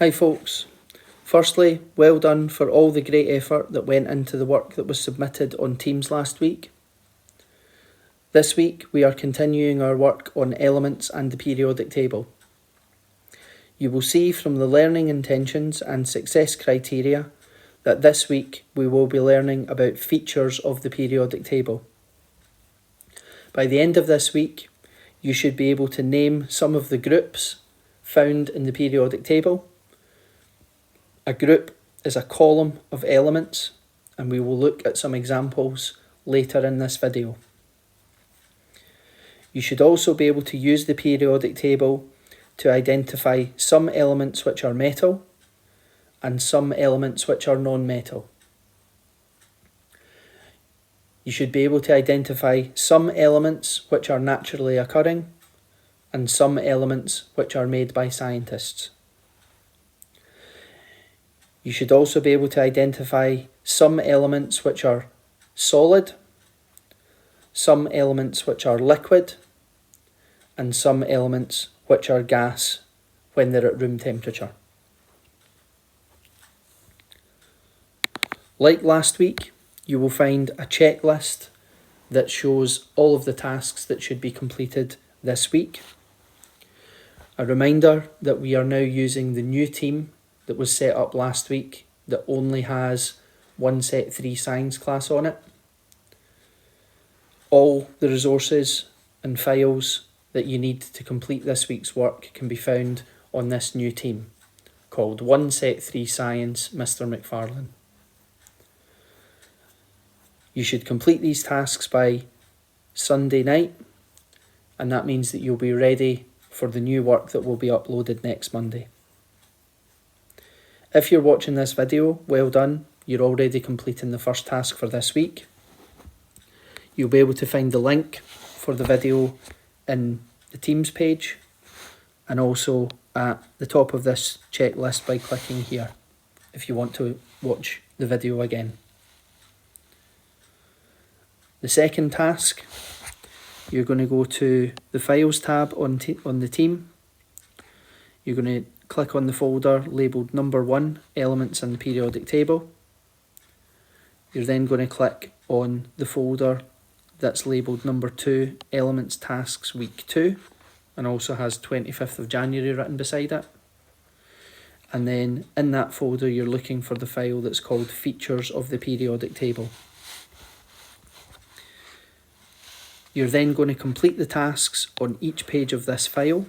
Hi folks. Firstly, well done for all the great effort that went into the work that was submitted on Teams last week. This week we are continuing our work on elements and the periodic table. You will see from the learning intentions and success criteria that this week we will be learning about features of the periodic table. By the end of this week, you should be able to name some of the groups found in the periodic table. A group is a column of elements, and we will look at some examples later in this video. You should also be able to use the periodic table to identify some elements which are metal and some elements which are non-metal. You should be able to identify some elements which are naturally occurring and some elements which are made by scientists. You should also be able to identify some elements which are solid, some elements which are liquid, and some elements which are gas when they're at room temperature. Like last week, you will find a checklist that shows all of the tasks that should be completed this week. A reminder that we are now using the new team that was set up last week that only has one Set 3 science class on it. All the resources and files that you need to complete this week's work can be found on this new team called 1 Set 3 Science Mr. McFarlane. You should complete these tasks by Sunday night, and that means that you'll be ready for the new work that will be uploaded next Monday. If you're watching this video, well done, you're already completing the first task for this week. You'll be able to find the link for the video in the Teams page and also at the top of this checklist by clicking here if you want to watch the video again. The second task, you're going to go to the Files tab on the team. You're going to click on the folder labelled number 1, Elements and the Periodic Table. You're then going to click on the folder that's labelled number 2, Elements Tasks Week 2, and also has 25th of January written beside it. And then in that folder you're looking for the file that's called Features of the Periodic Table. You're then going to complete the tasks on each page of this file.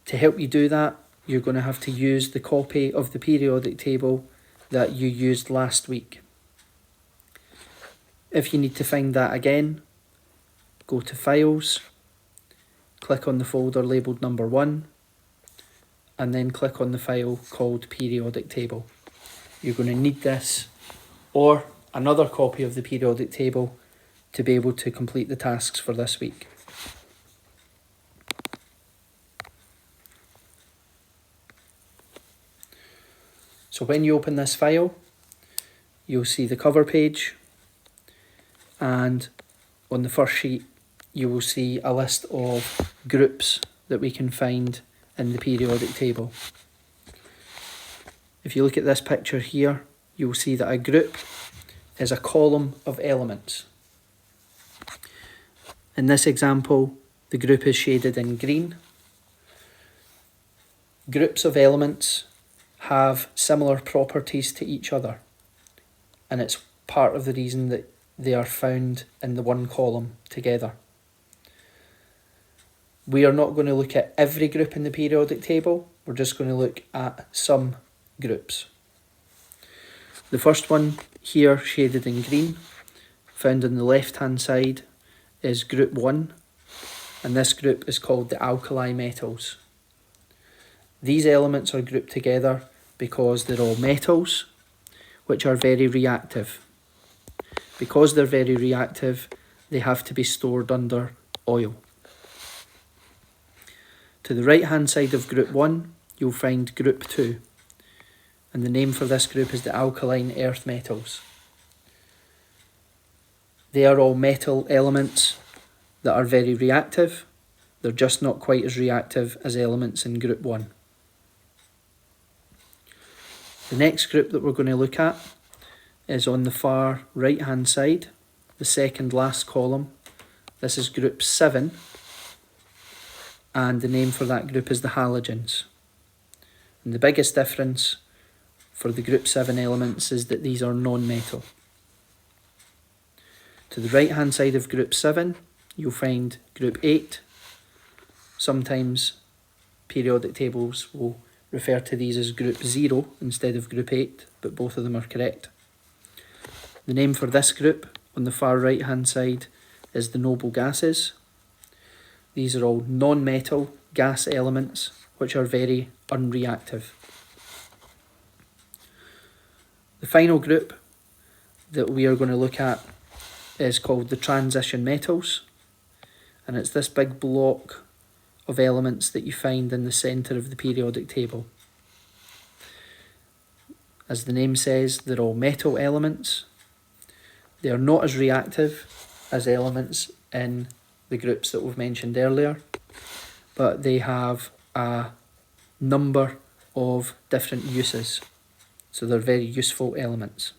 To help you do that, you're going to have to use the copy of the periodic table that you used last week. If you need to find that again, go to Files, click on the folder labelled number 1, and then click on the file called Periodic Table. You're going to need this or another copy of the periodic table to be able to complete the tasks for this week. So when you open this file, you'll see the cover page, and on the first sheet you will see a list of groups that we can find in the periodic table. If you look at this picture here, you will see that a group is a column of elements. In this example, the group is shaded in green. Groups of elements have similar properties to each other, and it's part of the reason that they are found in the one column together. We are not going to look at every group in the periodic table, we're just going to look at some groups. The first one here, shaded in green, found on the left hand side, is group 1, and this group is called the alkali metals. These elements are grouped together because they're all metals, which are very reactive. Because they're very reactive, they have to be stored under oil. To the right hand side of group 1, you'll find group 2, and the name for this group is the alkaline earth metals. They are all metal elements that are very reactive. They're just not quite as reactive as elements in group 1. The next group that we're going to look at is on the far right hand side, the second last column. This is group 7, and the name for that group is the halogens. And the biggest difference for the group 7 elements is that these are non-metal. To the right hand side of group 7, you'll find group 8. Sometimes periodic tables will refer to these as group 0 instead of group 8, but both of them are correct. The name for this group on the far right hand side is the noble gases. These are all non-metal gas elements which are very unreactive. The final group that we are going to look at is called the transition metals, and it's this big block of elements that you find in the centre of the periodic table. As the name says, they're all metal elements. They are not as reactive as elements in the groups that we've mentioned earlier, but they have a number of different uses, so they're very useful elements.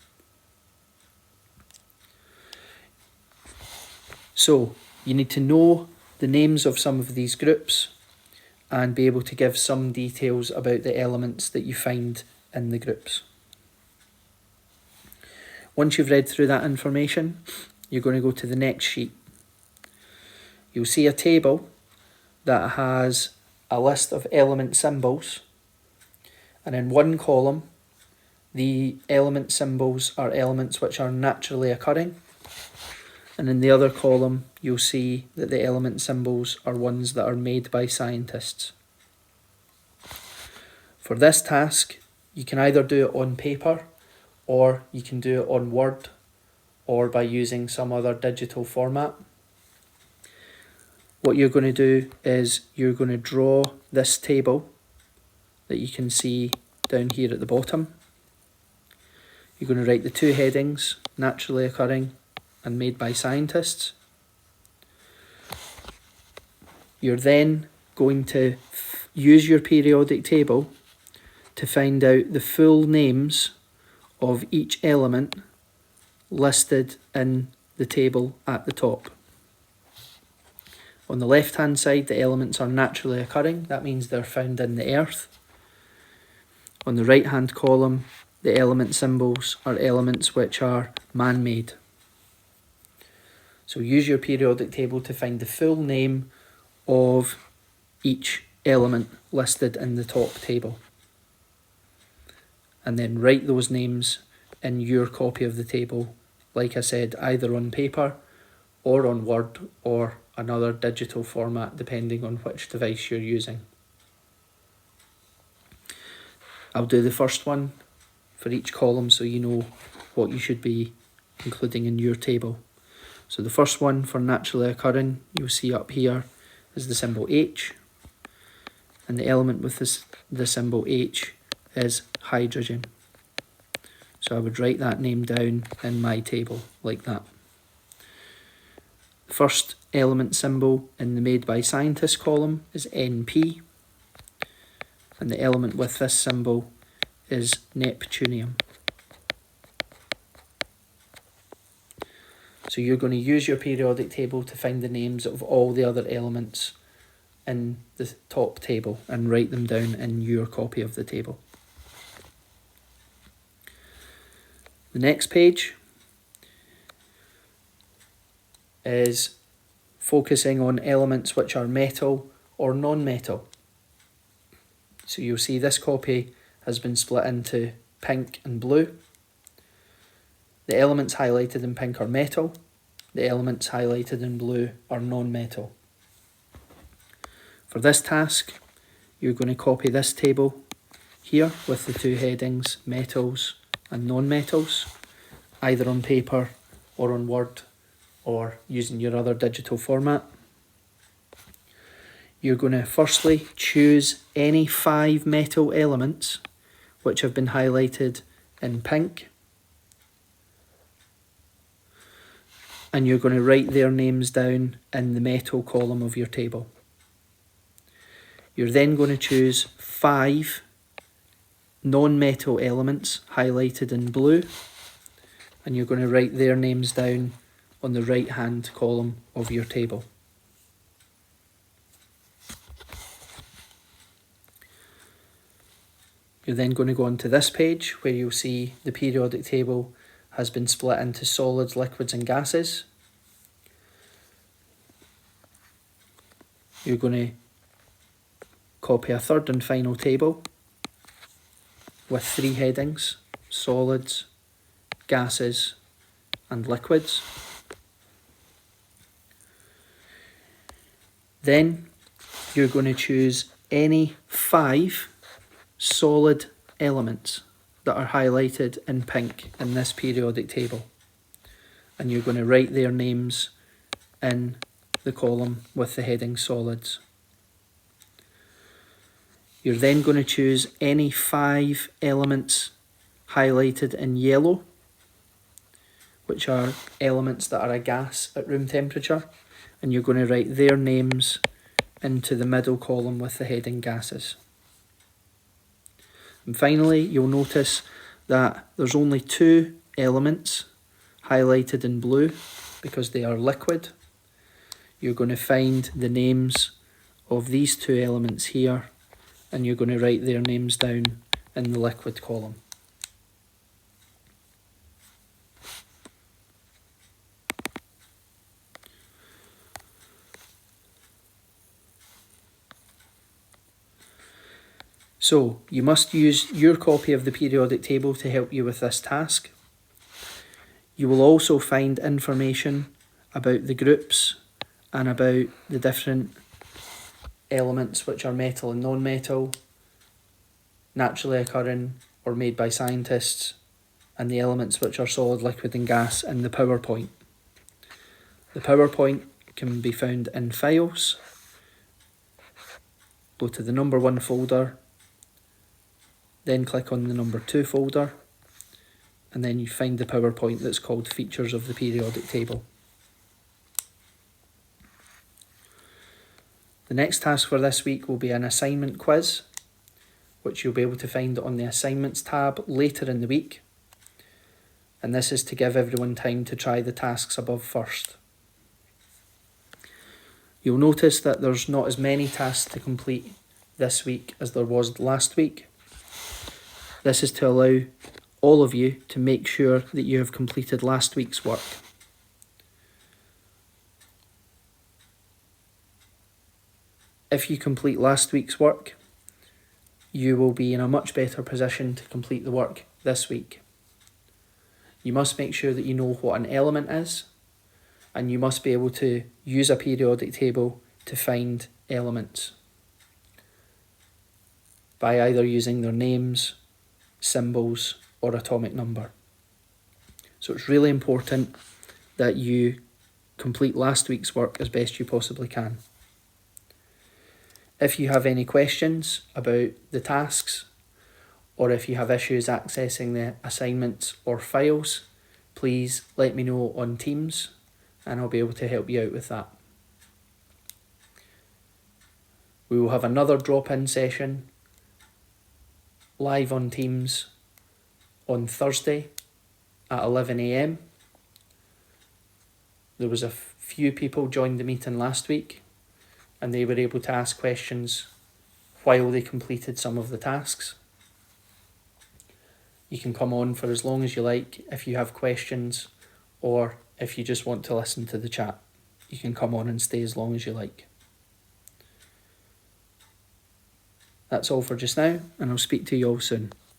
So you need to know the names of some of these groups and be able to give some details about the elements that you find in the groups. Once you've read through that information, you're going to go to the next sheet. You'll see a table that has a list of element symbols, and in one column the element symbols are elements which are naturally occurring, and in the other column you'll see that the element symbols are ones that are made by scientists. For this task, you can either do it on paper, or you can do it on Word, or by using some other digital format. What you're going to do is you're going to draw this table that you can see down here at the bottom. You're going to write the two headings, naturally occurring and made by scientists. You're then going to use your periodic table to find out the full names of each element listed in the table at the top. On the left hand side, the elements are naturally occurring. That means they're found in the earth. On the right hand column, the element symbols are elements which are man-made. So use your periodic table to find the full name of each element listed in the top table, and then write those names in your copy of the table, like I said, either on paper or on Word or another digital format, depending on which device you're using. I'll do the first one for each column so you know what you should be including in your table. So the first one for naturally occurring, you'll see up here, is the symbol H, and the element with the symbol H is hydrogen. So I would write that name down in my table like that. The first element symbol in the made by scientists column is Np, and the element with this symbol is neptunium. So you're going to use your periodic table to find the names of all the other elements in the top table and write them down in your copy of the table. The next page is focusing on elements which are metal or non-metal. So you'll see this copy has been split into pink and blue. The elements highlighted in pink are metal. The elements highlighted in blue are non-metal. For this task, you're going to copy this table here with the two headings, metals and non-metals, either on paper or on Word or using your other digital format. You're going to firstly choose any 5 metal elements which have been highlighted in pink, and you're going to write their names down in the metal column of your table. You're then going to choose 5 non-metal elements highlighted in blue, and you're going to write their names down on the right hand column of your table. You're then going to go on to this page where you'll see the periodic table has been split into solids, liquids and gases. You're going to copy a third and final table with 3 headings: solids, gases and liquids. Then you're going to choose any 5 solid elements that are highlighted in pink in this periodic table, and you're going to write their names in the column with the heading solids. You're then going to choose any 5 elements highlighted in yellow, which are elements that are a gas at room temperature, and you're going to write their names into the middle column with the heading gases. And finally, you'll notice that there's only 2 elements highlighted in blue because they are liquid. You're going to find the names of these 2 elements here, and you're going to write their names down in the liquid column. So, you must use your copy of the periodic table to help you with this task. You will also find information about the groups and about the different elements which are metal and non-metal, naturally occurring or made by scientists, and the elements which are solid, liquid and gas in the PowerPoint. The PowerPoint can be found in Files. Go to the number 1 folder, then click on the number 2 folder, and then you find the PowerPoint that's called Features of the Periodic Table. The next task for this week will be an assignment quiz, which you'll be able to find on the Assignments tab later in the week. And this is to give everyone time to try the tasks above first. You'll notice that there's not as many tasks to complete this week as there was last week. This is to allow all of you to make sure that you have completed last week's work. If you complete last week's work, you will be in a much better position to complete the work this week. You must make sure that you know what an element is, and you must be able to use a periodic table to find elements by either using their names, symbols or atomic number. So it's really important that you complete last week's work as best you possibly can. If you have any questions about the tasks, or if you have issues accessing the assignments or files, please let me know on Teams and I'll be able to help you out with that. We will have another drop-in session live on Teams on Thursday at 11 AM. There was a few people joined the meeting last week and they were able to ask questions while they completed some of the tasks. You can come on for as long as you like if you have questions, or if you just want to listen to the chat, you can come on and stay as long as you like. That's all for just now, and I'll speak to you all soon.